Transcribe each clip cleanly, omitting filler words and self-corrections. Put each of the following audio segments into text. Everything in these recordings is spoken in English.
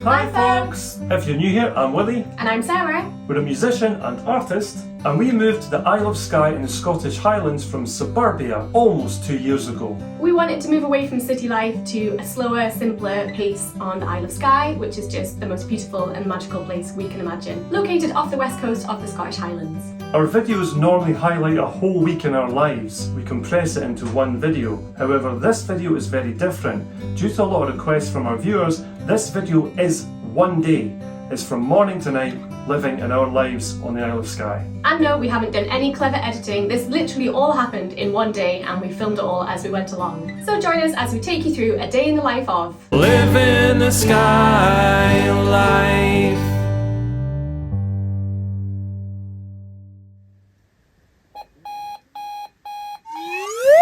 Hi folks! If you're new here, I'm Willie. And I'm Sarah. We're a musician and artist, and we moved to the Isle of Skye in the Scottish Highlands from suburbia almost 2 years ago. We wanted to move away from city life to a slower, simpler pace on the Isle of Skye, which is just the most beautiful and magical place we can imagine, located off the west coast of the Scottish Highlands. Our videos normally highlight a whole week in our lives. We compress it into one video. However, this video is very different. Due to a lot of requests from our viewers, this video is one day. It's from morning to night, living in our lives on the Isle of Skye. And no, we haven't done any clever editing. This literally all happened in one day and we filmed it all as we went along. So join us as we take you through a day in the life of Living the Skye life.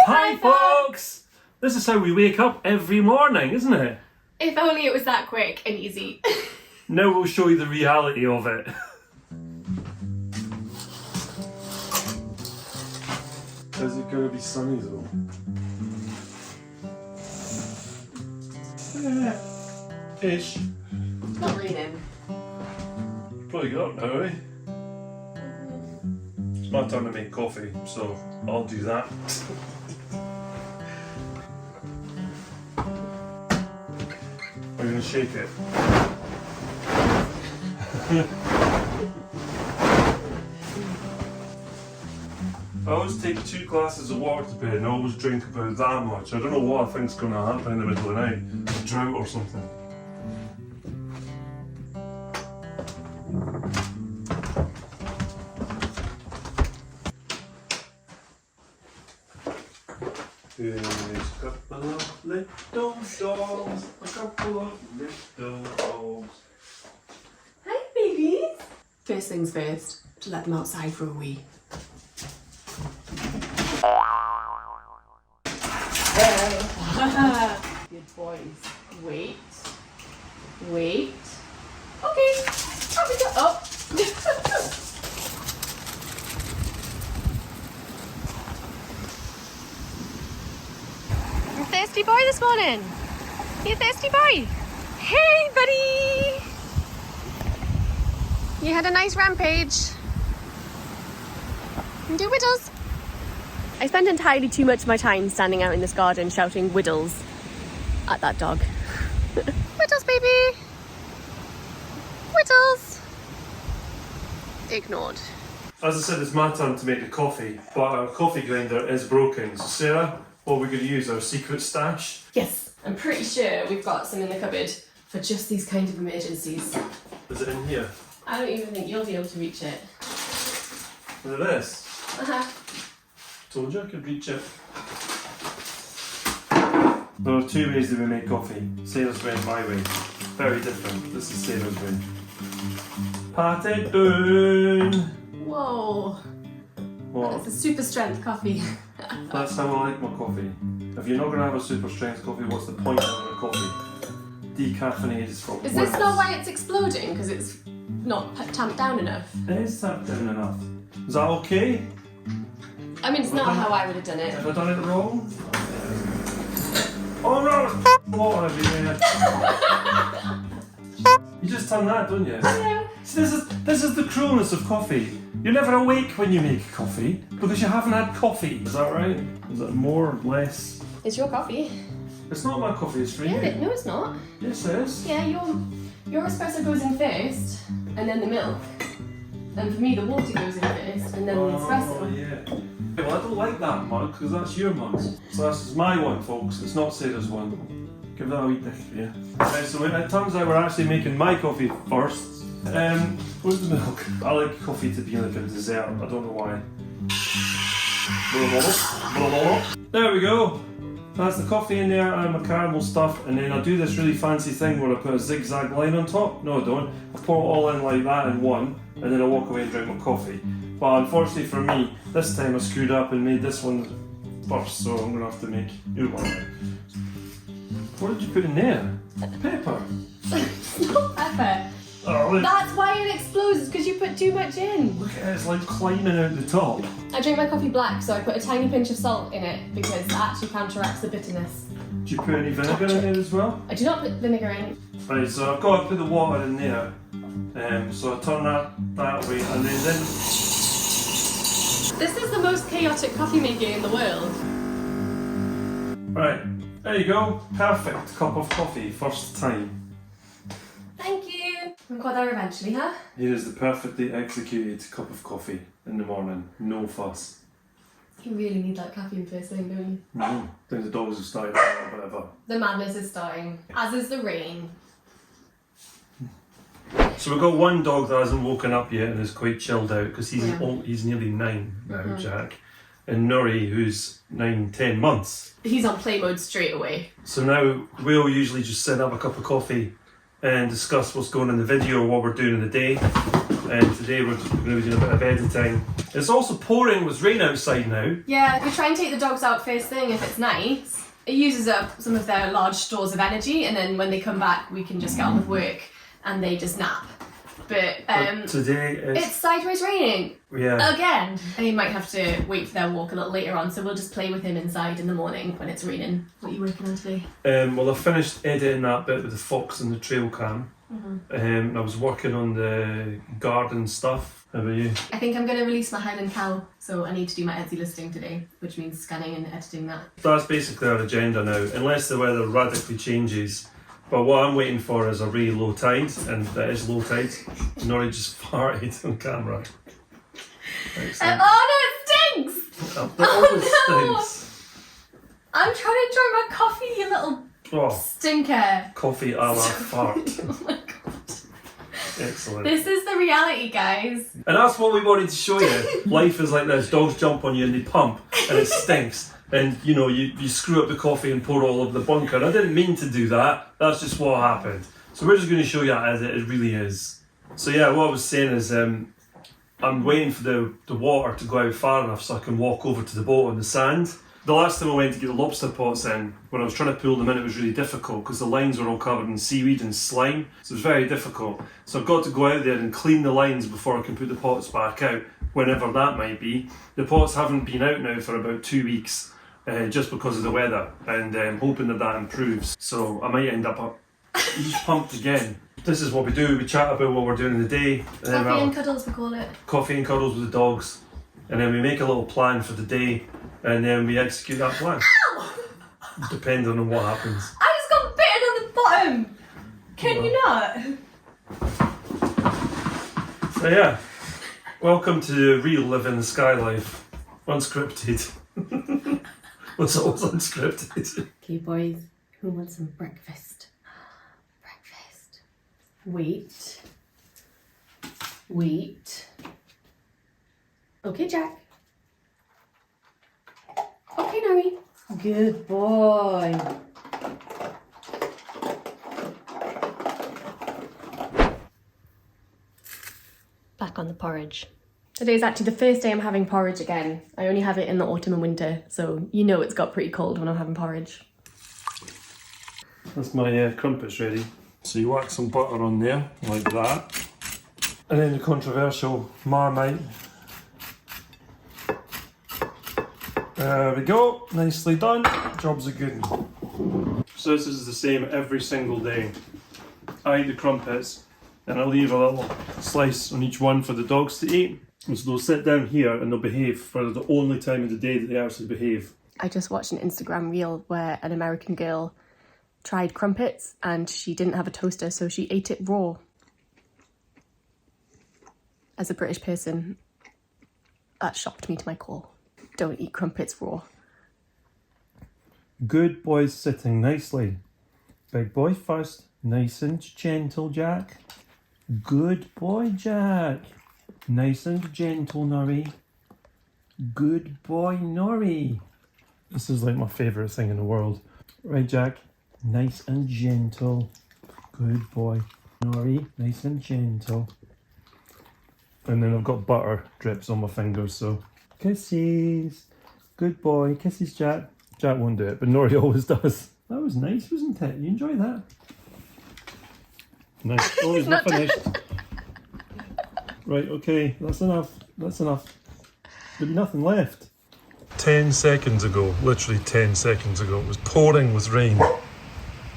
Hi folks! This is how we wake up every morning, isn't it? If only it was that quick and easy. Now we'll show you the reality of it. Is it going to be sunny though? Ish. It's not raining. Probably got up now, eh? It's my turn to make coffee, so I'll do that. Are you going to shake it? I always take 2 glasses of water to bed and I always drink about that much. I don't know what I think's going to happen in the middle of the night. A drought or something. There's a couple of little dogs, a couple of little dogs. Hi babies! First things first, to let them outside for a wee. Good boys. Wait. Wait. Okay. Up we go. Oh. You're a thirsty boy this morning. You a thirsty boy? Hey, buddy. You had a nice rampage. Do whittles. I spend entirely too much of my time standing out in this garden shouting whittles at that dog. Whittles, baby! Whittles! Ignored. As I said, it's my turn to make the coffee, but our coffee grinder is broken. So Sarah, what are we going to use? Our secret stash? Yes, I'm pretty sure we've got some in the cupboard for just these kind of emergencies. Is it in here? I don't even think you'll be able to reach it. Look at this. Uh-huh. Told you I could reach it. There are 2 ways that we make coffee. Sarah's way and my way. Very different. This is Sarah's way. Pat it down. Whoa. What? It's a super strength coffee. That's how I like my coffee. If you're not going to have a super strength coffee, what's the point of having a coffee? Decaffeinated is for Is this not why it's exploding? Because it's not tamped down enough? It is tapped down enough. Is that okay? I mean, it's not how I would have done it. Have I done it wrong? Oh no! Water everywhere. You just done that, don't you? Yeah. See, this is the cruelness of coffee. You're never awake when you make coffee because you haven't had coffee. Is that right? Is it more or less? It's your coffee. It's not my coffee, it's for you. Yeah, no, it's not. Yes, it is. Yeah, your espresso goes in first, and then the milk. And for me, the water goes in first, and then the espresso. Oh, yeah. Well, I don't like that mug because that's your mug. So that's my one, folks. It's not Sarah's one. Give that a wee dick, yeah. Right, so it turns out we're actually making my coffee first. Where's the milk? I like coffee to be like a dessert. I don't know why. There we go. That's the coffee in there and my caramel stuff, and then I do this really fancy thing where I put a zigzag line on top. No, I don't. I pour it all in like that in one, and then I walk away and drink my coffee. But unfortunately for me, this time I screwed up and made this one first, so I'm going to have to make your one. What did you put in there? Pepper. It's not pepper. Oh, look. That's why it explodes, because you put too much in. Look at it, it's like climbing out the top. I drink my coffee black, so I put a tiny pinch of salt in it because that actually counteracts the bitterness. Do you put any vinegar in there as well? I do not put vinegar in. Right, so I've got to put the water in there. So I turn that way, and then This is the most chaotic coffee making in the world. right, there you go. Perfect cup of coffee, first time. Thank you. We got there eventually, huh? Here is the perfectly executed cup of coffee in the morning. No fuss. You really need that caffeine first thing, don't you? No, I think the dogs have started or whatever. The madness is starting, as is the rain. So we've got one dog that hasn't woken up yet and is quite chilled out because he's Yeah. he's nearly 9 now, Jack. And Nori, who's 10 months. He's on play mode straight away. So now we'll usually just sit and have a cup of coffee and discuss what's going on in the video or what we're doing in the day. And today we're going to be doing a bit of editing. It's also pouring with rain outside now. Yeah, we try and take the dogs out first thing if it's nice. It uses up some of their large stores of energy, and then when they come back we can just get on with work and they just nap. But today it's sideways raining. Yeah. Again. And you might have to wait for their walk a little later on, so we'll just play with him inside in the morning when it's raining. What are you working on today? Well, I finished editing that bit with the fox and the trail cam. And I was working on the garden stuff. How about you? I think I'm going to release my Highland cow, so I need to do my Etsy listing today, which means scanning and editing that. That's basically our agenda now, unless the weather radically changes. But what I'm waiting for is a really low tide, and that is low tide. Nori just farted on camera. Excellent. Oh no, it stinks! That always stinks. I'm trying to enjoy my coffee, you little Oh, stinker. coffee a la fart. Oh my god. Excellent. This is the reality, guys. And that's what we wanted to show you. Life is like this. Dogs jump on you and they pump, and it stinks. And you know, you screw up the coffee and pour all over the bunker. I didn't mean to do that. That's just what happened. So we're just going to show you as it really is. So yeah, what I was saying is I'm waiting for the water to go out far enough so I can walk over to the boat on the sand. The last time I went to get the lobster pots in, when I was trying to pull them in, it was really difficult because the lines were all covered in seaweed and slime. So it was very difficult. So I've got to go out there and clean the lines before I can put the pots back out, whenever that might be. The pots haven't been out now for about 2 weeks. Just because of the weather, and I'm hoping that improves. So I might end up pumped again. This is what we do. We chat about what we're doing in the day. Coffee and cuddles, we call it. Coffee and cuddles with the dogs. And then we make a little plan for the day, and then we execute that plan. Ow! Depending on what happens. I just got bitten on the bottom! Can you not? So yeah, welcome to real living the Skye life. Unscripted. It's always unscripted. Okay, boys, who wants some breakfast? Breakfast. Wait. Okay, Jack. Okay, Nori. Good boy. Back on the porridge. Today's actually the first day I'm having porridge again. I only have it in the autumn and winter, so you know it's got pretty cold when I'm having porridge. That's my crumpets ready. So you whack some butter on there, like that. And then the controversial Marmite. There we go, nicely done. Job's a good one. So this is the same every single day. I eat the crumpets, and I leave a little slice on each one for the dogs to eat. And so they'll sit down here and they'll behave for the only time of the day that they actually behave. I just watched an Instagram reel where an American girl tried crumpets and she didn't have a toaster, so she ate it raw. As a British person, that shocked me to my core. Don't eat crumpets raw. Good boys sitting nicely. Big boy first. Nice and gentle, Jack. Good boy, Jack. Nice and gentle, Nori. Good boy, Nori. This is like my favourite thing in the world. Right, Jack? Nice and gentle. Good boy. Nori, nice and gentle. And then I've got butter drips on my fingers, so... Kisses. Good boy. Kisses, Jack. Jack won't do it, but Nori always does. That was nice, wasn't it? You enjoyed that? Nice. Oh, it's not finished. Right, okay, that's enough. That's enough. There'll be nothing left. 10 seconds ago, literally 10 seconds ago, it was pouring with rain.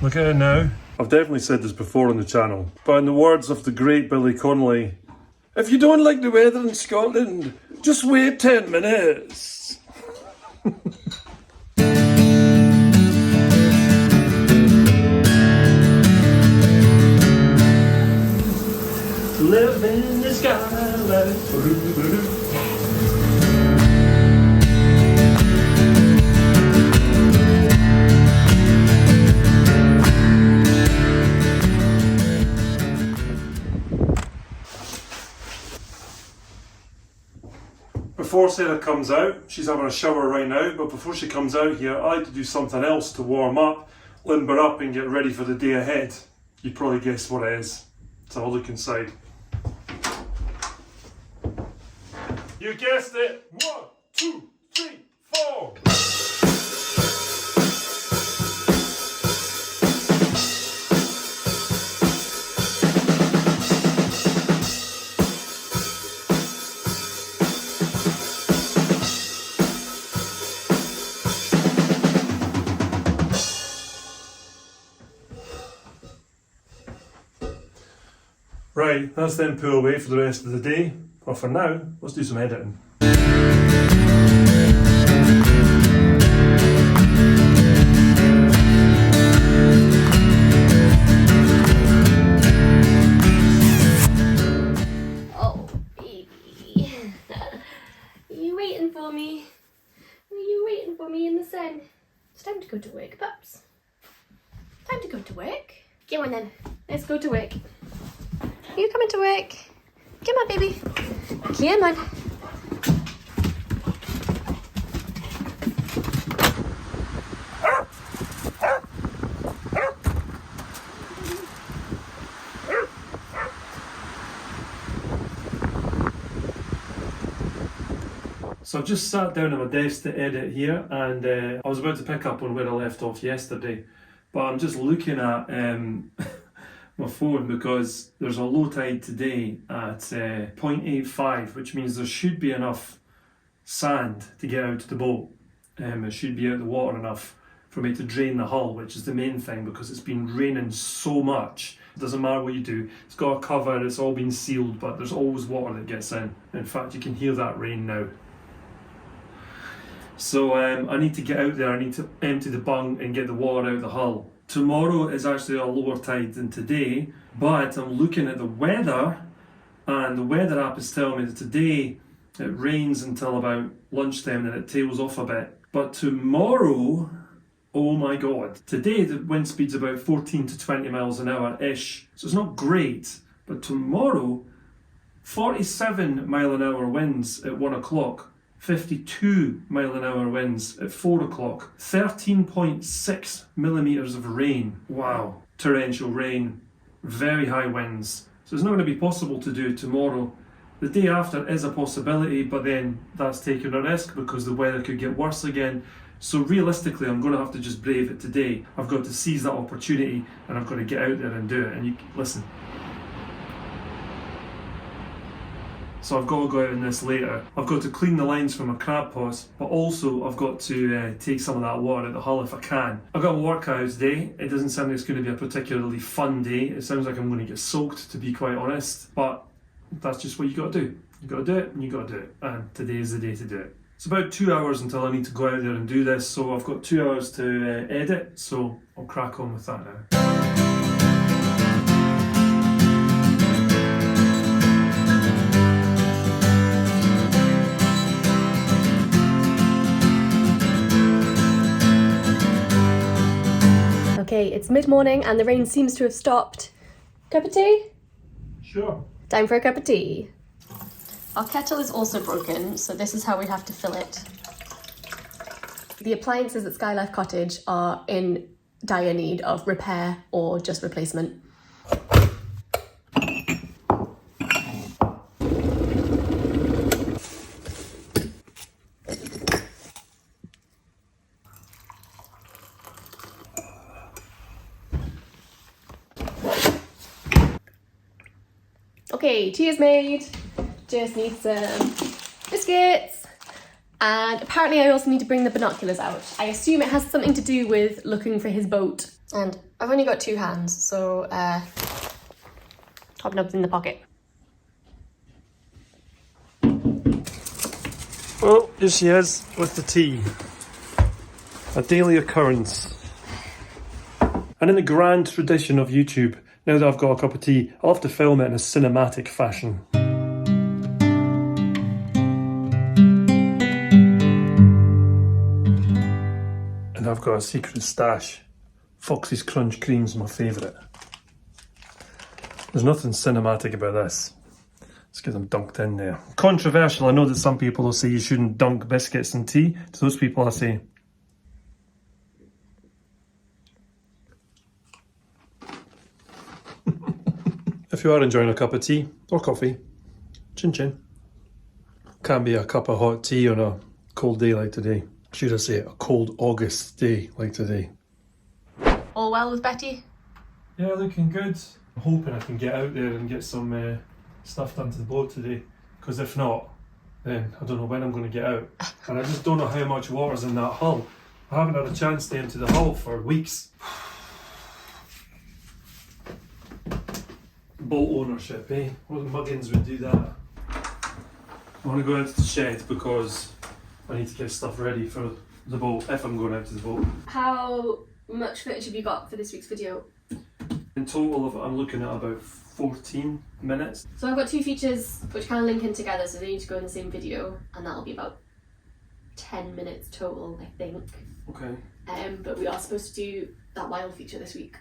Look at it now. I've definitely said this before on the channel, but in the words of the great Billy Connolly, if you don't like the weather in Scotland, just wait 10 minutes. Live in the Skye Life. Before Sarah comes out, she's having a shower right now, but before she comes out here, I like to do something else to warm up, limber up and get ready for the day ahead. You probably guessed what it is. Let's have a look inside. You guessed it! 1, 2, 3, 4! Right, that's them put away for the rest of the day. But for now, let's do some editing. Oh, baby. Are you waiting for me? Are you waiting for me in the sun? It's time to go to work, pups. Time to go to work. Come on then, let's go to work. Are you coming to work? Come on, baby. Come on. So I've just sat down at my desk to edit here, and I was about to pick up on where I left off yesterday, but I'm just looking at my phone because there's a low tide today at 0.85, which means there should be enough sand to get out to the boat. It should be out the water enough for me to drain the hull, which is the main thing because it's been raining so much. It doesn't matter what you do, it's got a cover, it's all been sealed, but there's always water that gets in. In fact, you can hear that rain now. So I need to get out there, I need to empty the bung and get the water out of the hull. Tomorrow is actually a lower tide than today, but I'm looking at the weather, and the weather app is telling me that today it rains until about lunchtime and then it tails off a bit. But tomorrow, oh my god, today the wind speed's about 14 to 20 miles an hour-ish, so it's not great, but tomorrow, 47 mile an hour winds at 1 o'clock. 52 mile an hour winds at 4 o'clock, 13.6 millimetres of rain. Wow, torrential rain, very high winds. So it's not going to be possible to do tomorrow. The day after is a possibility, but then that's taking a risk because the weather could get worse again. So realistically, I'm going to have to just brave it today. I've got to seize that opportunity and I've got to get out there and do it. And you listen. So I've got to go out in this later. I've got to clean the lines from my crab pots, but also I've got to take some of that water out of the hull if I can. I've got a workout today. It doesn't sound like it's going to be a particularly fun day. It sounds like I'm going to get soaked, to be quite honest, but that's just what you got to do. You got to do it and you got to do it, and today is the day to do it. It's about 2 hours until I need to go out there and do this, so I've got 2 hours to edit, so I'll crack on with that now. Okay, it's mid-morning and the rain seems to have stopped. Cup of tea? Sure. Time for a cup of tea. Our kettle is also broken, so this is how we have to fill it. The appliances at Skye Life Cottage are in dire need of repair or just replacement. Okay, tea is made. Just need some biscuits. And apparently I also need to bring the binoculars out. I assume it has something to do with looking for his boat. And I've only got 2 hands, so hobnobs in the pocket. Well, here she is with the tea. A daily occurrence. And in the grand tradition of YouTube, now that I've got a cup of tea, I'll have to film it in a cinematic fashion. And I've got a secret stash. Foxy's Crunch Cream's my favourite. There's nothing cinematic about this. Let's get them dunked in there. Controversial, I know that some people will say you shouldn't dunk biscuits in tea. To those people I say, if you are enjoying a cup of tea or coffee, chin chin. Can't be a cup of hot tea on a cold day like today. Should I say a cold August day like today. All well with Betty? Yeah, looking good. I'm hoping I can get out there and get some stuff done to the boat today. Because if not, then I don't know when I'm going to get out. And I just don't know how much water's in that hull. I haven't had a chance to empty the hull for weeks. Boat ownership, eh? What muggins would do that? I want to go out to the shed because I need to get stuff ready for the boat, if I'm going out to the boat. How much footage have you got for this week's video? In total, I'm looking at about 14 minutes. So I've got 2 features which kind of link in together, so they need to go in the same video, and that'll be about 10 minutes total, I think. Okay. But we are supposed to do that wild feature this week.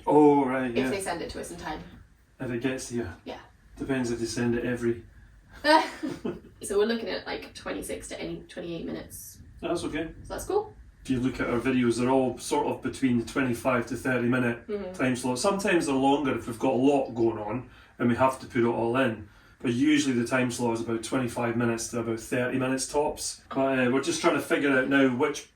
Oh, right, yeah. If they send it to us in time. If it gets here. Yeah. Depends if they send it every. So we're looking at like 26 to 28 minutes. That's okay. So that's cool. If you look at our videos, they're all sort of between the 25 to 30 minute time slot. Sometimes they're longer if we've got a lot going on and we have to put it all in. But usually the time slot is about 25 minutes to about 30 minutes tops. But we're just trying to figure out now which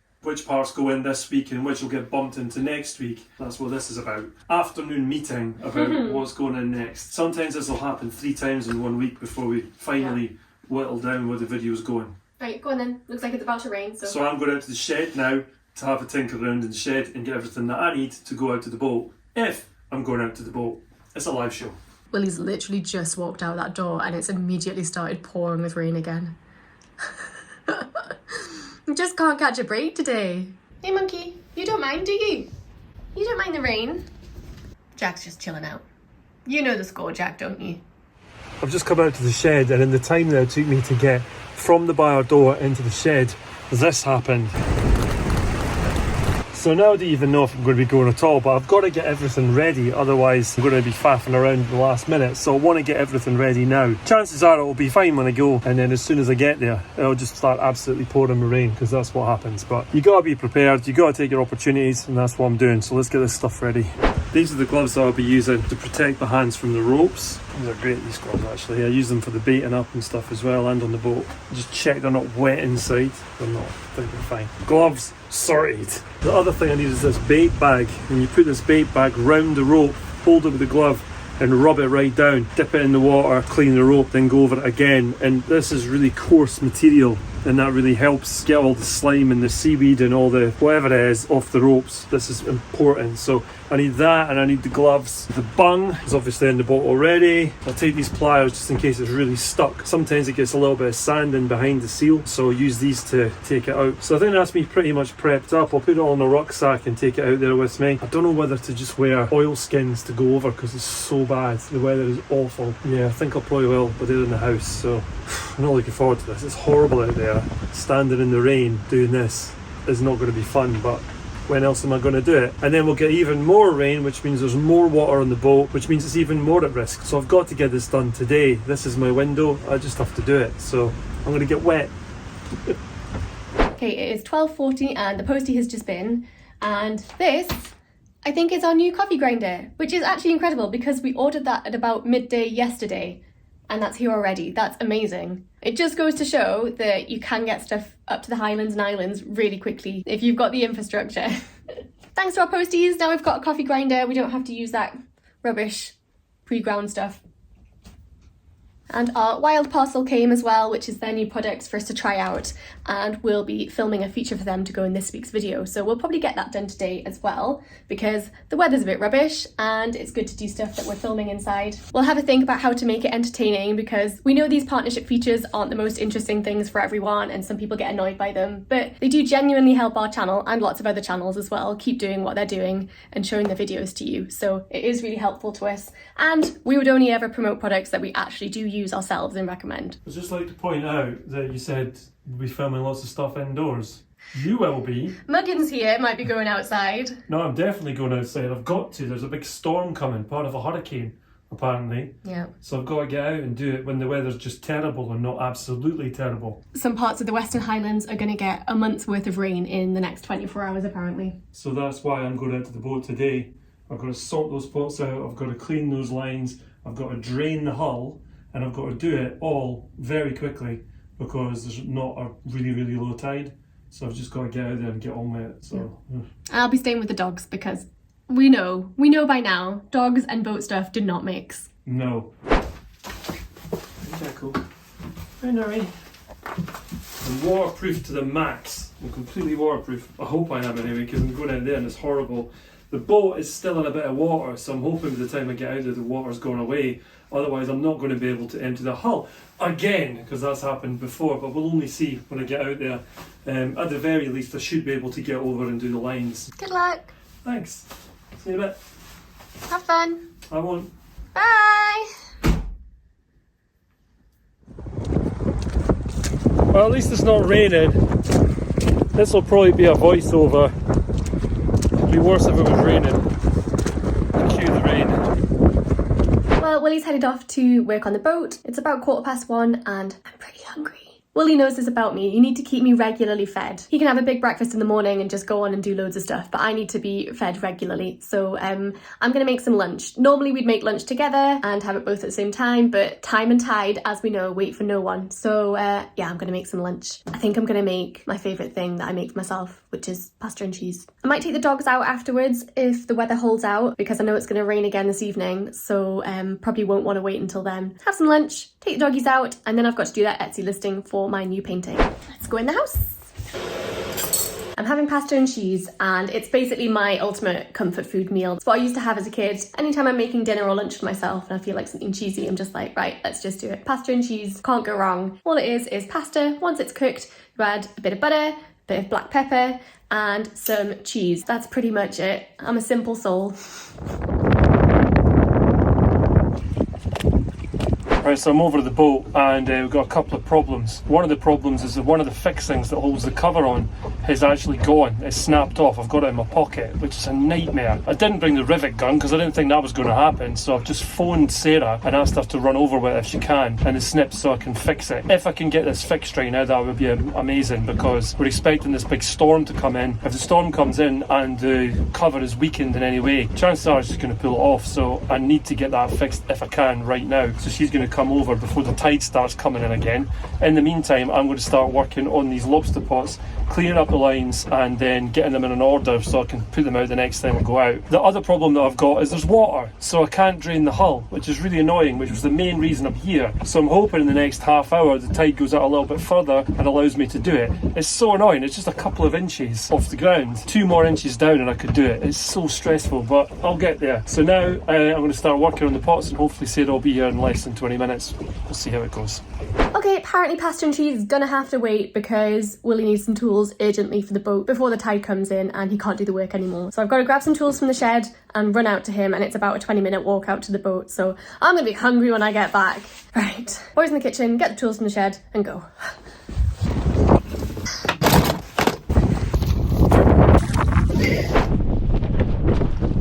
parts go in this week and which will get bumped into next week. That's what this is about. Afternoon meeting about what's going in next. Sometimes this will happen 3 times in 1 week before we finally whittle down where the video's going. Right, go on then. Looks like it's about to rain. So I'm going out to the shed now to have a tinker around in the shed and get everything that I need to go out to the boat. If I'm going out to the boat. It's a live show. Willie's literally just walked out that door and it's immediately started pouring with rain again. You just can't catch a break today. Hey monkey, you don't mind, do you? You don't mind the rain? Jack's just chilling out. You know the score, Jack, don't you? I've just come out to the shed, and in the time that it took me to get from the bar door into the shed, this happened. So now I don't even know if I'm going to be going at all, but I've got to get everything ready, otherwise I'm going to be faffing around at the last minute. So I want to get everything ready now. Chances are it will be fine when I go, and then as soon as I get there, it'll just start absolutely pouring with rain, because that's what happens. But you got to be prepared, you got to take your opportunities, and that's what I'm doing. So let's get this stuff ready. These are the gloves that I'll be using to protect the hands from the ropes. These are great, these gloves actually. I use them for the baiting up and stuff as well, and on the boat. Just check they're not wet inside. They're not, I think they're fine. Gloves sorted. The other thing I need is this bait bag. And you put this bait bag round the rope, hold it with the glove, and rub it right down. Dip it in the water, clean the rope, then go over it again. And this is really coarse material, and that really helps get all the slime and the seaweed and all the whatever it is off the ropes. This is important. So I need that, and I need the gloves. The bung is obviously in the boat already. I'll take these pliers just in case it's really stuck. Sometimes it gets a little bit of sand in behind the seal, so I'll use these to take it out. So I think that's me pretty much prepped up. I'll put it all in a rucksack and take it out there with me. I don't know whether to just wear oilskins to go over because it's so bad. The weather is awful. Yeah, I think I'll probably will, but they're in the house, so I'm not looking forward to this. It's horrible out there. Standing in the rain doing this is not going to be fun, but when else am I going to do it? And then we'll get even more rain, which means there's more water on the boat, which means it's even more at risk. So I've got to get this done today. This is my window. I just have to do it. So I'm going to get wet. Okay, it is 12:40 and the postie has just been, and this, I think, is our new coffee grinder, which is actually incredible because we ordered that at about midday yesterday, and that's here already. That's amazing. It just goes to show that you can get stuff up to the Highlands and Islands really quickly if you've got the infrastructure. Thanks to our posties, now we've got a coffee grinder. We don't have to use that rubbish pre-ground stuff. And our wild parcel came as well, which is their new products for us to try out, and we'll be filming a feature for them to go in this week's video. So we'll probably get that done today as well, because the weather's a bit rubbish and it's good to do stuff that we're filming inside. We'll have a think about how to make it entertaining, because we know these partnership features aren't the most interesting things for everyone and some people get annoyed by them, but they do genuinely help our channel and lots of other channels as well keep doing what they're doing and showing their videos to you. So it is really helpful to us, and we would only ever promote products that we actually do use ourselves and recommend. I'd just like to point out that you said we'll be filming lots of stuff indoors. You will be. Muggins here might be going outside. No, I'm definitely going outside. I've got to. There's a big storm coming, part of a hurricane, apparently. Yeah. So I've got to get out and do it when the weather's just terrible and not absolutely terrible. Some parts of the Western Highlands are going to get a month's worth of rain in the next 24 hours apparently. So that's why I'm going out to the boat today. I've got to sort those pots out, I've got to clean those lines, I've got to drain the hull, and I've got to do it all very quickly because there's not a really low tide. So I've just got to get out there and get on with it. So I'll be staying with the dogs because we know by now, dogs and boat stuff do not mix. No. Cool. Hey Nori. I'm waterproof to the max. I'm completely waterproof. I hope I am anyway, because I'm going out there and it's horrible. The boat is still in a bit of water, so I'm hoping by the time I get out there the water's gone away. Otherwise I'm not going to be able to empty the hull again, because that's happened before, but we'll only see when I get out there. At the very least I should be able to get over and do the lines. Good luck. Thanks. See you in a bit. Have fun. I won't. Bye. Well, at least it's not raining. This will probably be a voiceover. It'd be worse if it was raining. Cue the rain. Well, Willie's headed off to work on the boat. It's about 1:15 and I'm pretty hungry. Willie knows this about me. You need to keep me regularly fed. He can have a big breakfast in the morning and just go on and do loads of stuff, but I need to be fed regularly. So I'm going to make some lunch. Normally we'd make lunch together and have it both at the same time, but time and tide, as we know, wait for no one. So yeah, I'm going to make some lunch. I think I'm going to make my favourite thing that I make for myself, which is pasta and cheese. I might take the dogs out afterwards if the weather holds out, because I know it's going to rain again this evening, so probably won't want to wait until then. Have some lunch, take the doggies out, and then I've got to do that Etsy listing for my new painting. Let's go in the house. I'm having pasta and cheese, and it's basically my ultimate comfort food meal. It's what I used to have as a kid. Anytime I'm making dinner or lunch for myself and I feel like something cheesy, I'm just like, right, let's just do it. Pasta and cheese, can't go wrong. All it is pasta. Once it's cooked, you add a bit of butter, a bit of black pepper, and some cheese. That's pretty much it. I'm a simple soul. Right, so I'm over at the boat and we've got a couple of problems. One of the problems is that one of the fixings that holds the cover on has actually gone. It's snapped off. I've got it in my pocket, which is a nightmare. I didn't bring the rivet gun because I didn't think that was going to happen, so I've just phoned Sarah and asked her to run over with it if she can, and the snips, so I can fix it. If I can get this fixed right now, that would be amazing, because we're expecting this big storm to come in. If the storm comes in and the cover is weakened in any way, chances are she's going to pull it off, so I need to get that fixed if I can right now. So she's going to come over before the tide starts coming in again. In the meantime, I'm going to start working on these lobster pots, cleaning up the lines and then getting them in an order so I can put them out the next time I go out. The other problem that I've got is there's water, so I can't drain the hull, which is really annoying, which was the main reason I'm here. So I'm hoping in the next half hour the tide goes out a little bit further and allows me to do it. It's so annoying, it's just a couple of inches off the ground. 2 more inches down and I could do it. It's so stressful, but I'll get there. So now I'm going to start working on the pots, and hopefully Sarah will be here in less than 20 minutes. We'll see how it goes. Okay, apparently pasta and cheese is gonna have to wait because Willie needs some tools urgently for the boat before the tide comes in and he can't do the work anymore. So I've got to grab some tools from the shed and run out to him, and it's about a 20-minute walk out to the boat, so I'm gonna be hungry when I get back. Right, boys in the kitchen, get the tools from the shed and go.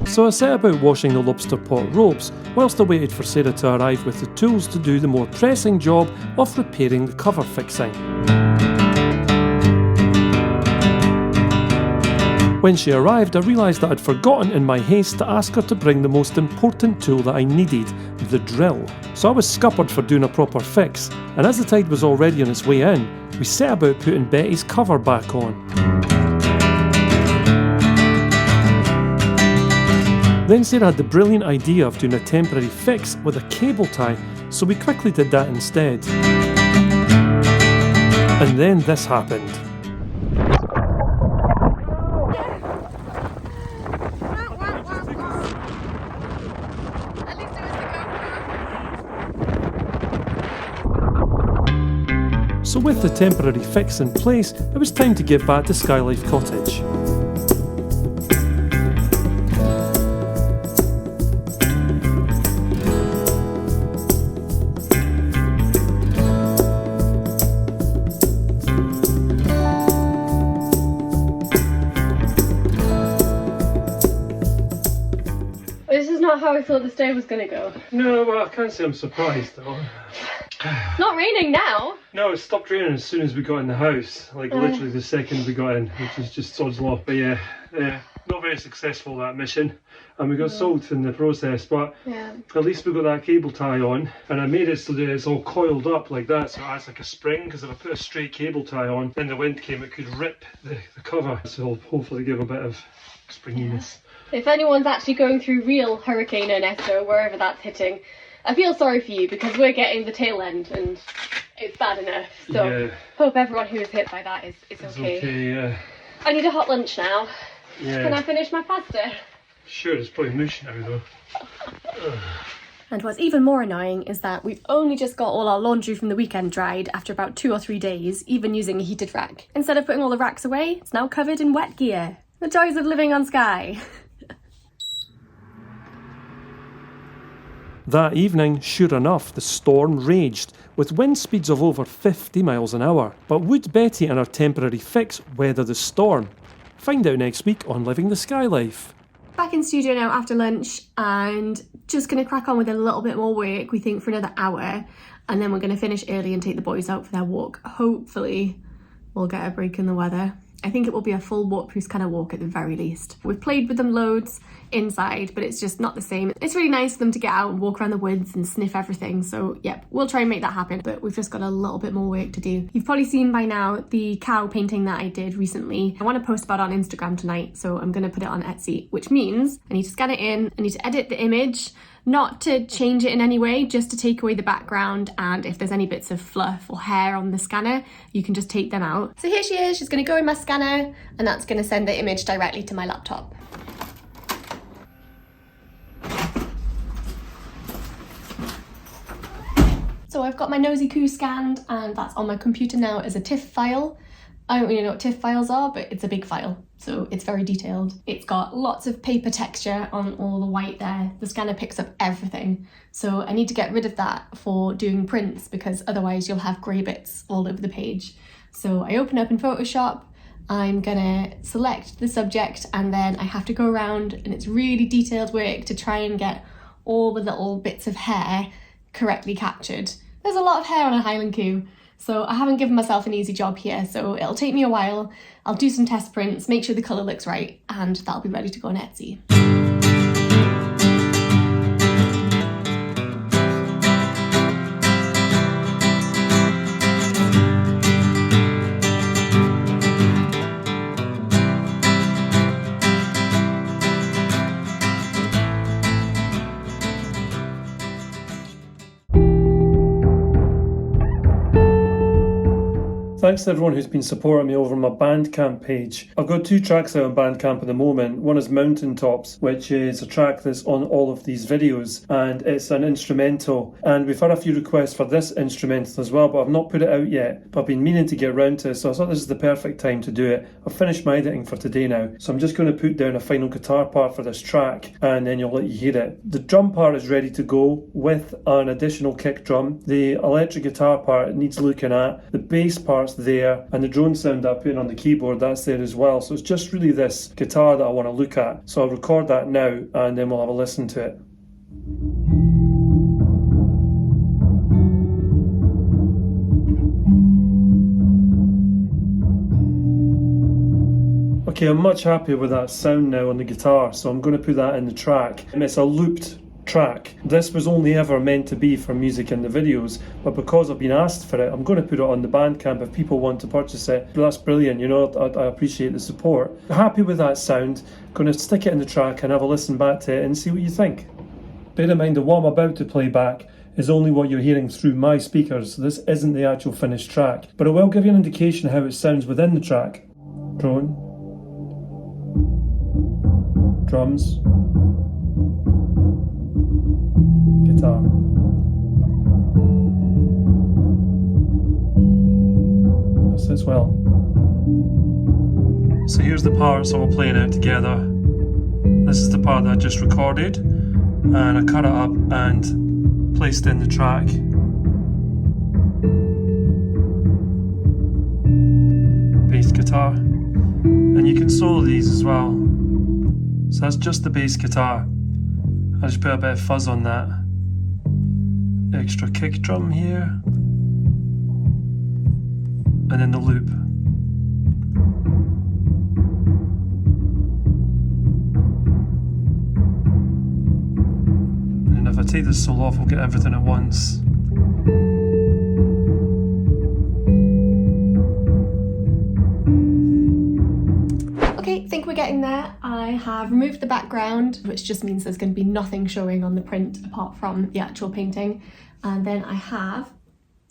So I set about washing the lobster pot ropes whilst I waited for Sarah to arrive with the tools to do the more pressing job of repairing the cover fixing. When she arrived, I realised that I'd forgotten in my haste to ask her to bring the most important tool that I needed, the drill. So I was scuppered for doing a proper fix, and as the tide was already on its way in, we set about putting Betty's cover back on. Then Sarah had the brilliant idea of doing a temporary fix with a cable tie, so we quickly did that instead. And then this happened. So with the temporary fix in place, it was time to get back to Skye Life Cottage. This is not how I thought this day was going to go. No, well, I can't say I'm surprised though. It's not raining now. No, it stopped raining as soon as we got in the house, like literally the second we got in, which is just sod's law. But yeah, not very successful that mission, and we got soaked in the process, but at least we got that cable tie on, and I made it so that it's all coiled up like that, so it acts like a spring, because if I put a straight cable tie on, then the wind came, it could rip the cover, so it'll hopefully give a bit of springiness. If anyone's actually going through real Hurricane Ernesto, wherever that's hitting, I feel sorry for you because we're getting the tail end and it's bad enough. So hope everyone who is hit by that is okay. I need a hot lunch now. Can I finish my pasta? Sure, it's probably mush now though. And what's even more annoying is that we've only just got all our laundry from the weekend dried after about 2 or 3 days, even using a heated rack. Instead of putting all the racks away, it's now covered in wet gear. The joys of living on Skye. That evening, sure enough, the storm raged, with wind speeds of over 50 miles an hour. But would Betty and her temporary fix weather the storm? Find out next week on Living the Skye Life. Back in studio now after lunch and just going to crack on with a little bit more work, we think, for another hour. And then we're going to finish early and take the boys out for their walk. Hopefully, we'll get a break in the weather. I think it will be a full waterproof kind of walk at the very least. We've played with them loads inside, but it's just not the same. It's really nice for them to get out and walk around the woods and sniff everything. So yep, we'll try and make that happen, but we've just got a little bit more work to do. You've probably seen by now the cow painting that I did recently. I want to post about it on Instagram tonight, so I'm going to put it on Etsy, which means I need to scan it in, I need to edit the image, not to change it in any way, just to take away the background, and if there's any bits of fluff or hair on the scanner, you can just take them out. So here she is, she's going to go in my scanner, and that's going to send the image directly to my laptop. So I've got my nosy coo scanned, and that's on my computer now as a TIFF file. I don't really know what TIFF files are, but it's a big file, so it's very detailed. It's got lots of paper texture on all the white there. The scanner picks up everything, so I need to get rid of that for doing prints, because otherwise you'll have grey bits all over the page. So I open up in Photoshop, I'm gonna select the subject, and then I have to go around, and it's really detailed work to try and get all the little bits of hair correctly captured. There's a lot of hair on a Highland coo, so I haven't given myself an easy job here, so it'll take me a while. I'll do some test prints, make sure the colour looks right, and that'll be ready to go on Etsy. Thanks to everyone who's been supporting me over my Bandcamp page. I've got 2 tracks out on Bandcamp at the moment. One is Mountaintops, which is a track that's on all of these videos, and it's an instrumental. And we've had a few requests for this instrumental as well, but I've not put it out yet. But I've been meaning to get around to it, so I thought this is the perfect time to do it. I've finished my editing for today now, so I'm just going to put down a final guitar part for this track, and then you'll let you hear it. The drum part is ready to go with an additional kick drum. The electric guitar part needs looking at. The bass part's there, and the drone sound that I put in on the keyboard, that's there as well. So it's just really this guitar that I want to look at. So I'll record that now, and then we'll have a listen to it. Okay, I'm much happier with that sound now on the guitar, so I'm going to put that in the track. It's a looped track. This was only ever meant to be for music in the videos, but because I've been asked for it, I'm going to put it on the Bandcamp if people want to purchase it. That's brilliant, you know, I appreciate the support. Happy with that sound, going to stick it in the track and have a listen back to it and see what you think. Bear in mind that what I'm about to play back is only what you're hearing through my speakers, so this isn't the actual finished track, but it will give you an indication how it sounds within the track. Drone, drums, guitar. That sits well. So here's the parts all playing out together. This is the part that I just recorded, and I cut it up and placed in the track. Bass guitar, and you can solo these as well. So that's just the bass guitar. I just put a bit of fuzz on that. Extra kick drum here, and then the loop. And if I take this solo off, we'll get everything at once. Okay, I think we're getting there. I have removed the background, which just means there's going to be nothing showing on the print apart from the actual painting. And then I have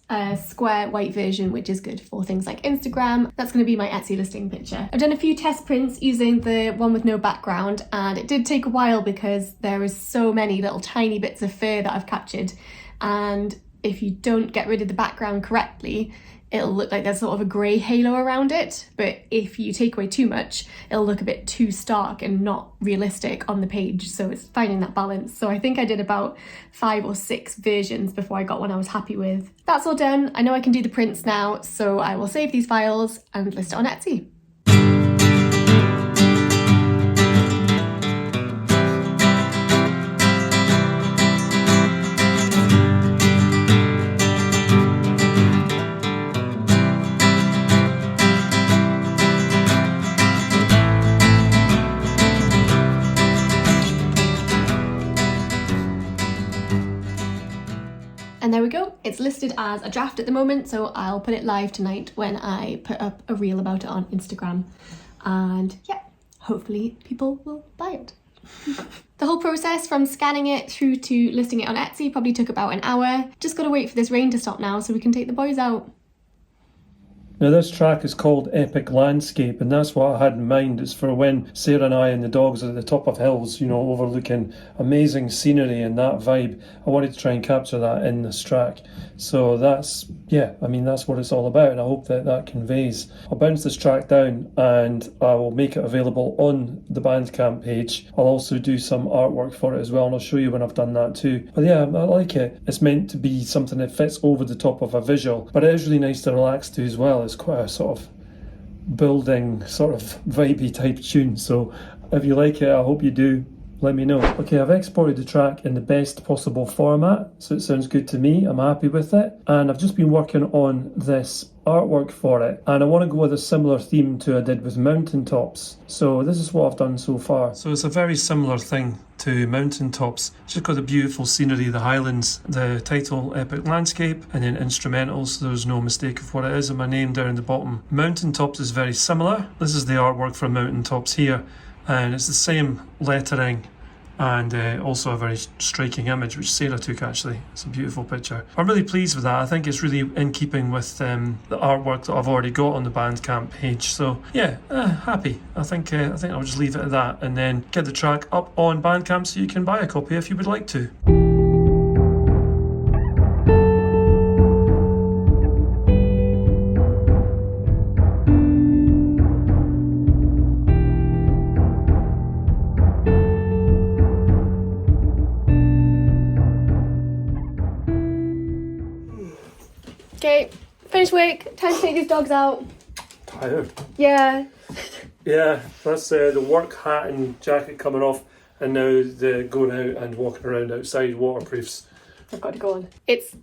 a square white version, which is good for things like Instagram. That's going to be my Etsy listing picture. I've done a few test prints using the one with no background, and it did take a while because there is so many little tiny bits of fur that I've captured. And if you don't get rid of the background correctly, it'll look like there's sort of a grey halo around it, but if you take away too much, it'll look a bit too stark and not realistic on the page, so it's finding that balance. So I think I did about 5 or 6 versions before I got one I was happy with. That's all done. I know I can do the prints now, so I will save these files and list it on Etsy. And there we go, it's listed as a draft at the moment, so I'll put it live tonight when I put up a reel about it on Instagram. And yeah, hopefully people will buy it. The whole process from scanning it through to listing it on Etsy probably took about an hour. Just gotta wait for this rain to stop now so we can take the boys out. Now this track is called Epic Landscape, and that's what I had in mind. It's for when Sarah and I and the dogs are at the top of hills, you know, overlooking amazing scenery and that vibe. I wanted to try and capture that in this track. So that's, yeah, I mean, that's what it's all about, and I hope that that conveys. I'll bounce this track down and I will make it available on the Bandcamp page. I'll also do some artwork for it as well, and I'll show you when I've done that too. But yeah, I like it. It's meant to be something that fits over the top of a visual, but it is really nice to relax to as well. It's quite a sort of building, sort of vibey type tune. So if you like it, I hope you do. Let me know. Okay, I've exported the track in the best possible format, so it sounds good to me. I'm happy with it. And I've just been working on this artwork for it, and I want to go with a similar theme to I did with mountaintops. So this is what I've done so far. So it's a very similar thing to mountaintops. It's just got the beautiful scenery, the Highlands, the title Epic Landscape, and then instrumentals, so there's no mistake of what it is, and my name down the bottom. Mountaintops is very similar. This is the artwork for mountaintops here, and it's the same lettering and also a very striking image which Sarah took actually. It's a beautiful picture. I'm really pleased with that. I think it's really in keeping with the artwork that I've already got on the Bandcamp page. So yeah, happy. I think I'll just leave it at that and then get the track up on Bandcamp so you can buy a copy if you would like to. Okay, finished work, time to take these dogs out. Tired. Yeah. Yeah, that's the work hat and jacket coming off, and now the going out and walking around outside waterproofs. I've got to go on. It's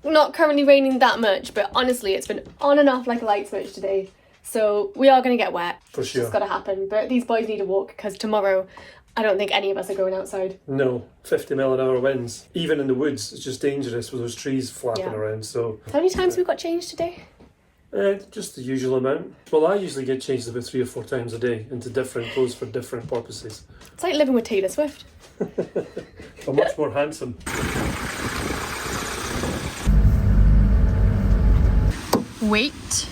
not currently raining that much, but honestly it's been on and off like a light switch today. So we are going to get wet. For sure. It's got to happen. But these boys need a walk because tomorrow I don't think any of us are going outside. No, 50 mile an hour winds. Even in the woods, it's just dangerous with those trees flapping around. So how many times have we got changed today? Just the usual amount. Well, I usually get changed about 3 or 4 times a day into different clothes for different purposes. It's like living with Taylor Swift. I'm much more handsome. Wait.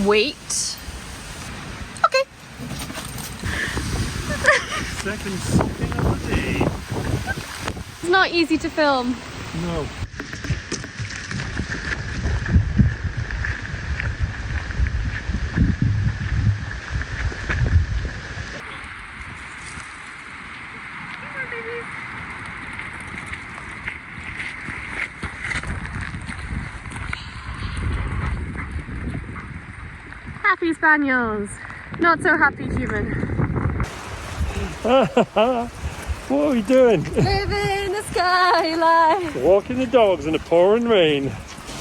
Wait. Okay. Second sighting of the day. It's not easy to film. No. Happy Spaniels. Not so happy human. What are we doing? Living the Skye life. Walking the dogs in the pouring rain.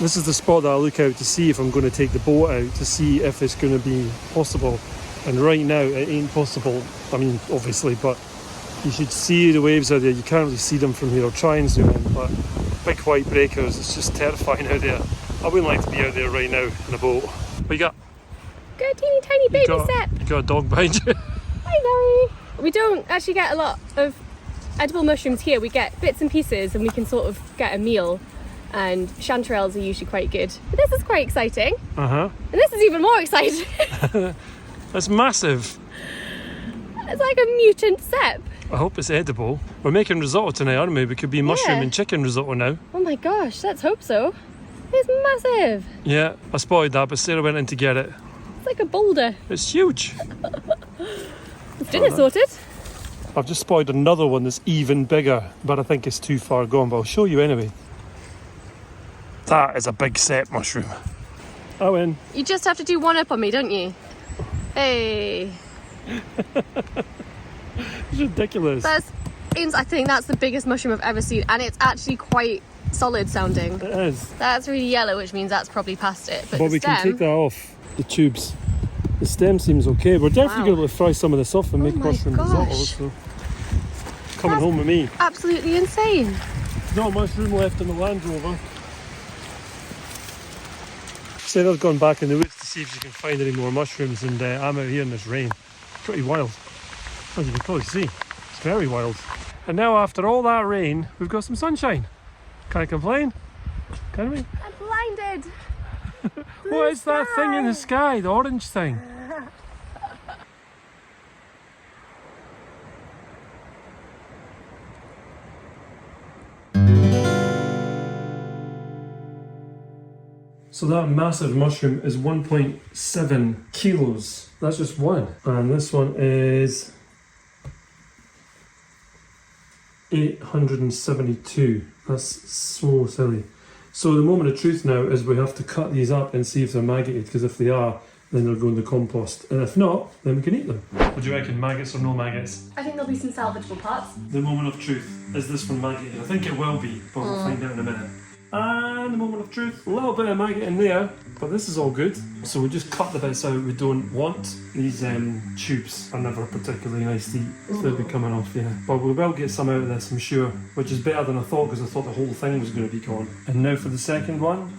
This is the spot that I look out to see if I'm going to take the boat out to see if it's going to be possible. And right now it ain't possible. I mean, obviously, but you should see the waves out there. You can't really see them from here. I'll try and zoom in, but big white breakers. It's just terrifying out there. I wouldn't like to be out there right now in a boat. What you got? Got a teeny tiny baby Sep. You got a dog behind you. Hi, Zoe. We don't actually get a lot of edible mushrooms here. We get bits and pieces and we can sort of get a meal. And chanterelles are usually quite good. But this is quite exciting. Uh-huh. And this is even more exciting. That's massive. It's like a mutant Sep. I hope it's edible. We're making risotto tonight, aren't we? We could be mushroom and chicken risotto now. Oh my gosh, let's hope so. It's massive. Yeah, I spotted that, but Sarah went in to get it. It's like a boulder. It's huge. It's dinner sorted. I've just spotted another one that's even bigger, but I think it's too far gone, but I'll show you anyway. That is a big Sep mushroom. I win. You just have to do one up on me, don't you? Hey. It's ridiculous. I think that's the biggest mushroom I've ever seen, and it's actually quite solid sounding. It is. That's really yellow, which means that's probably past it. But we can take that off, the tubes. The stem seems okay. We're definitely going to fry some of this off and make mushroom risotto. So coming home with me. Absolutely insane. Not much room left in the Land Rover. Sarah's gone back in the woods to see if she can find any more mushrooms, and I'm out here in this rain. Pretty wild. As you can probably see, it's very wild. And now after all that rain, we've got some sunshine. Can't complain, can we? I'm blinded. What is that thing in the sky, the orange thing? So that massive mushroom is 1.7 kilos. That's just one. And this one is 872. That's so silly. So the moment of truth now is we have to cut these up and see if they're maggoted, because if they are, then they'll go in the compost. And if not, then we can eat them. What do you reckon, maggots or no maggots? I think there'll be some salvageable parts. The moment of truth. Is this one maggoted? I think it will be, but we'll find out in a minute. And the moment of truth. A little bit of maggot in there, but this is all good. So we just cut the bits out we don't want. These tubes are never particularly nice to eat, so they'll be coming off, yeah. But we will get some out of this, I'm sure, which is better than I thought, because I thought the whole thing was going to be gone. And now for the second one.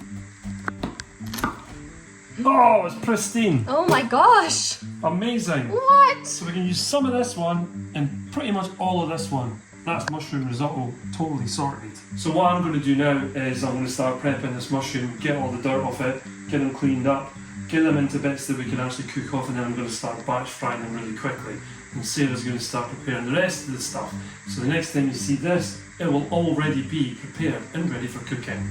Oh, it's pristine. Oh my gosh. Amazing. What? So we can use some of this one and pretty much all of this one. That's mushroom risotto, totally sorted. So what I'm going to do now is I'm going to start prepping this mushroom, get all the dirt off it, get them cleaned up, get them into bits that we can actually cook off, and then I'm going to start batch frying them really quickly. And Sarah's going to start preparing the rest of the stuff. So the next time you see this, it will already be prepared and ready for cooking.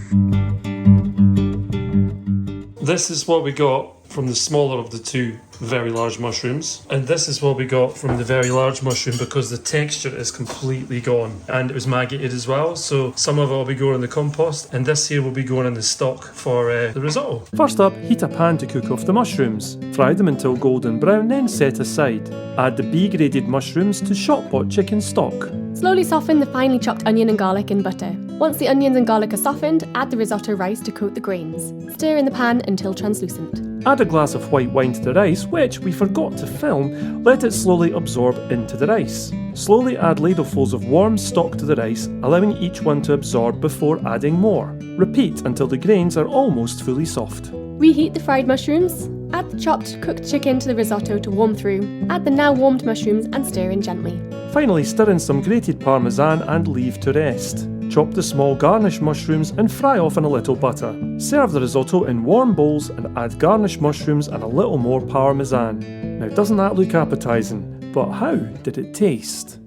This is what we got from the smaller of the two very large mushrooms, and this is what we got from the very large mushroom, because the texture is completely gone and it was maggoted as well. So some of it will be going in the compost, and this here will be going in the stock for the risotto. First up, heat a pan to cook off the mushrooms. Fry them until golden brown, then set aside. Add the B-graded mushrooms to shop pot chicken stock. Slowly soften the finely chopped onion and garlic in butter. Once the onions and garlic are softened, add the risotto rice to coat the grains. Stir in the pan until translucent. Add a glass of white wine to the rice, which we forgot to film. Let it slowly absorb into the rice. Slowly add ladlefuls of warm stock to the rice, allowing each one to absorb before adding more. Repeat until the grains are almost fully soft. Reheat the fried mushrooms. Add the chopped, cooked chicken to the risotto to warm through. Add the now warmed mushrooms and stir in gently. Finally, stir in some grated parmesan and leave to rest. Chop the small garnish mushrooms and fry off in a little butter. Serve the risotto in warm bowls and add garnished mushrooms and a little more parmesan. Now, doesn't that look appetising? But how did it taste?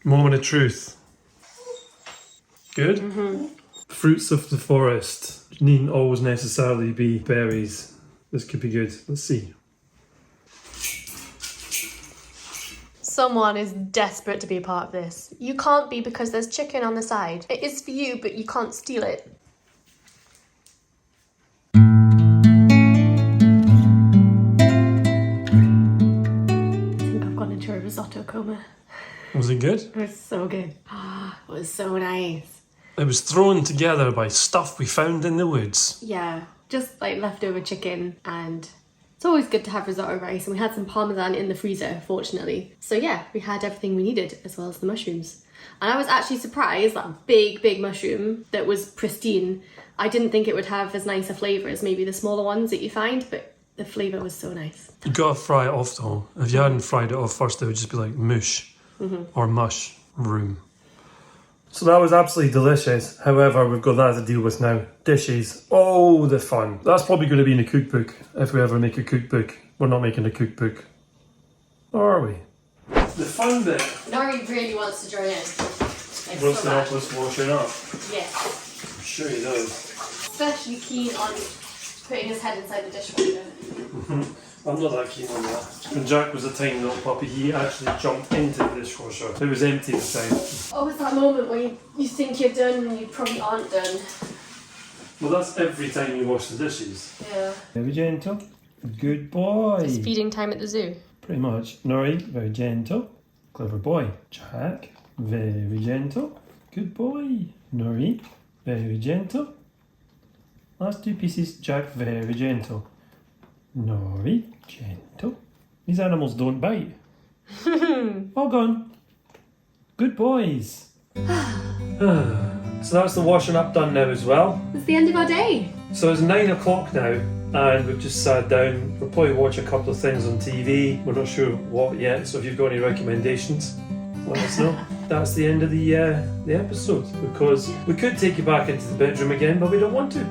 Moment of truth. Good? Fruits of the forest needn't always necessarily be berries. This could be good. Let's see. Someone is desperate to be a part of this. You can't be because there's chicken on the side. It is for you, but you can't steal it. I think I've gone into a risotto coma. Was it good? It was so good. It was so nice. It was thrown together by stuff we found in the woods. Yeah, just like leftover chicken, and it's always good to have risotto rice, and we had some parmesan in the freezer, fortunately. So yeah, we had everything we needed, as well as the mushrooms. And I was actually surprised, that big mushroom that was pristine. I didn't think it would have as nice a flavour as maybe the smaller ones that you find, but the flavour was so nice. You gotta fry it off though. If you hadn't fried it off first, it would just be like mush or mushroom. So that was absolutely delicious. However, we've got that to deal with now. Dishes. Oh, the fun. That's probably going to be in a cookbook if we ever make a cookbook. We're not making a cookbook. Or are we? The fun bit. Nori really wants to join in. Wants to help us washing up. Yeah. I'm sure he does. Especially keen on putting his head inside the dishwasher. I'm not that keen on that. When Jack was a tiny little puppy, he actually jumped into the dishwasher. It was empty this time. Always that moment where you think you're done and you probably aren't done. Well, that's every time you wash the dishes. Yeah. Very gentle. Good boy. It's feeding time at the zoo. Pretty much. Nori, very gentle. Clever boy. Jack, very gentle. Good boy. Nori, very gentle. Last two pieces. Jack, very gentle. Nori, gentle. These animals don't bite. All gone. Good boys. So that's the washing up done now as well. It's the end of our day. So it's 9 o'clock now and we've just sat down. We'll probably watch a couple of things on TV. We're not sure what yet, so if you've got any recommendations, let us know. That's the end of the episode, because we could take you back into the bedroom again, but we don't want to.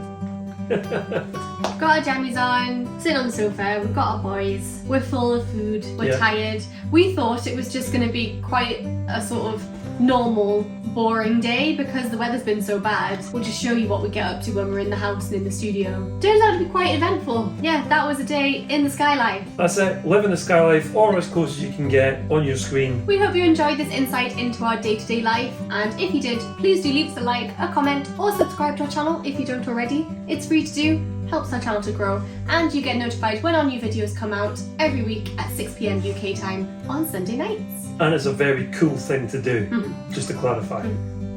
Got our jammies on, sitting on the sofa, we've got our boys, we're full of food, we're tired. We thought it was just going to be quite a sort of normal, boring day because the weather's been so bad. We'll just show you what we get up to when we're in the house and in the studio. Turns out to be quite eventful. Yeah, that was a day in the Skye life. That's it, living the Skye life, or as close as you can get on your screen. We hope you enjoyed this insight into our day-to-day life, and if you did, please do leave us a like, a comment, or subscribe to our channel if you don't already. It's free to do, helps our channel to grow, and you get notified when our new videos come out every week at 6 PM UK time on Sunday nights. And it's a very cool thing to do, just to clarify.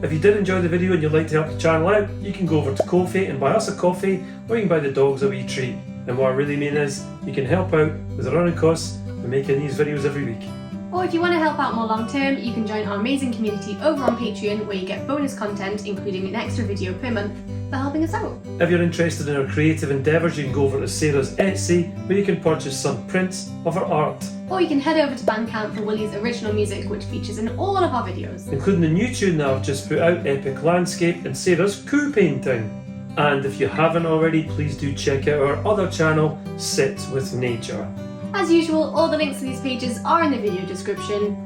If you did enjoy the video and you'd like to help the channel out, you can go over to Ko-fi and buy us a coffee, or you can buy the dogs a wee treat. And what I really mean is, you can help out with the running costs of making these videos every week. Or if you want to help out more long term, you can join our amazing community over on Patreon, where you get bonus content, including an extra video per month, for helping us out. If you're interested in our creative endeavours, you can go over to Sarah's Etsy, where you can purchase some prints of her art. Or you can head over to Bandcamp for Willie's original music, which features in all of our videos. Including the new tune that I've just put out, Epic Landscape, and Sarah's Coo Painting. And if you haven't already, please do check out our other channel, Sit With Nature. As usual, all the links to these pages are in the video description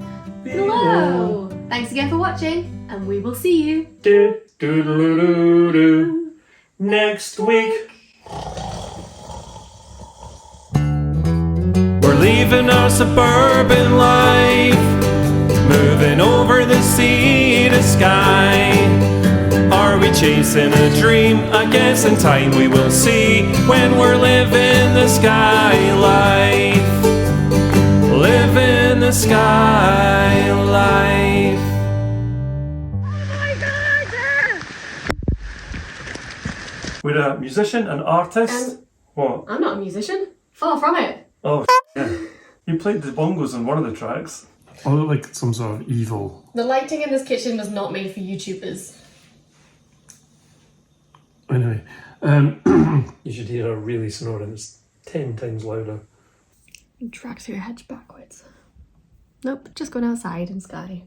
below. Thanks again for watching, and we will see you next week. We're leaving our suburban life, moving over the sea to Skye. Are we chasing a dream? I guess in time we will see, when we're living the Skye life. Living the Skye life. Oh my god! We're a musician, an artist. What? I'm not a musician. Far from it. Oh, yeah. You played the bongos on one of the tracks. I look like some sort of evil. The lighting in this kitchen was not made for YouTubers. Anyway, you should hear her really snoring. It's 10 times louder. Drag through your hedge backwards. Nope, just going outside in Skye.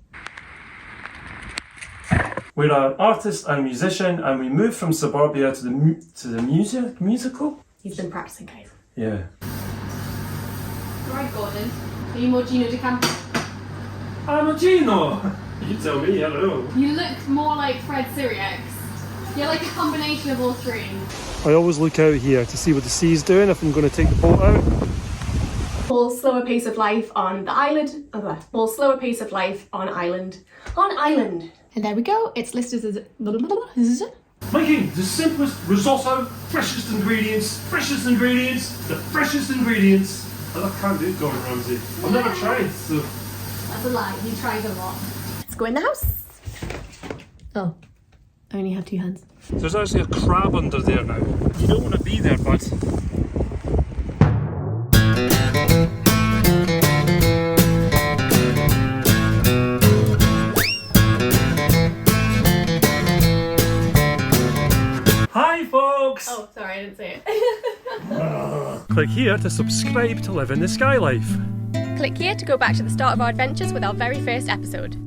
We're an artist and musician, and we moved from suburbia to the musical. He's been practicing, guys. Yeah. Right, Gordon. Are you more Gino de Campo? I'm a Gino. You tell me. I don't know. You look more like Fred Syriax. You're like a combination of all three. I always look out here to see what the sea's doing if I'm going to take the boat out. Whole slower pace of life on the island. Whole slower pace of life on island. On island. And there we go. It's listed as Making the simplest risotto, freshest ingredients, the freshest ingredients. I can't do Gordon Ramsay. I've never tried, so. That's a lie. He tries a lot. Let's go in the house. Oh, I only have 2 hands. There's actually a crab under there now. You don't want to be there, bud. Hi, folks! Oh, sorry, I didn't say it. Click here to subscribe to live in the Skye Life. Click here to go back to the start of our adventures with our very first episode.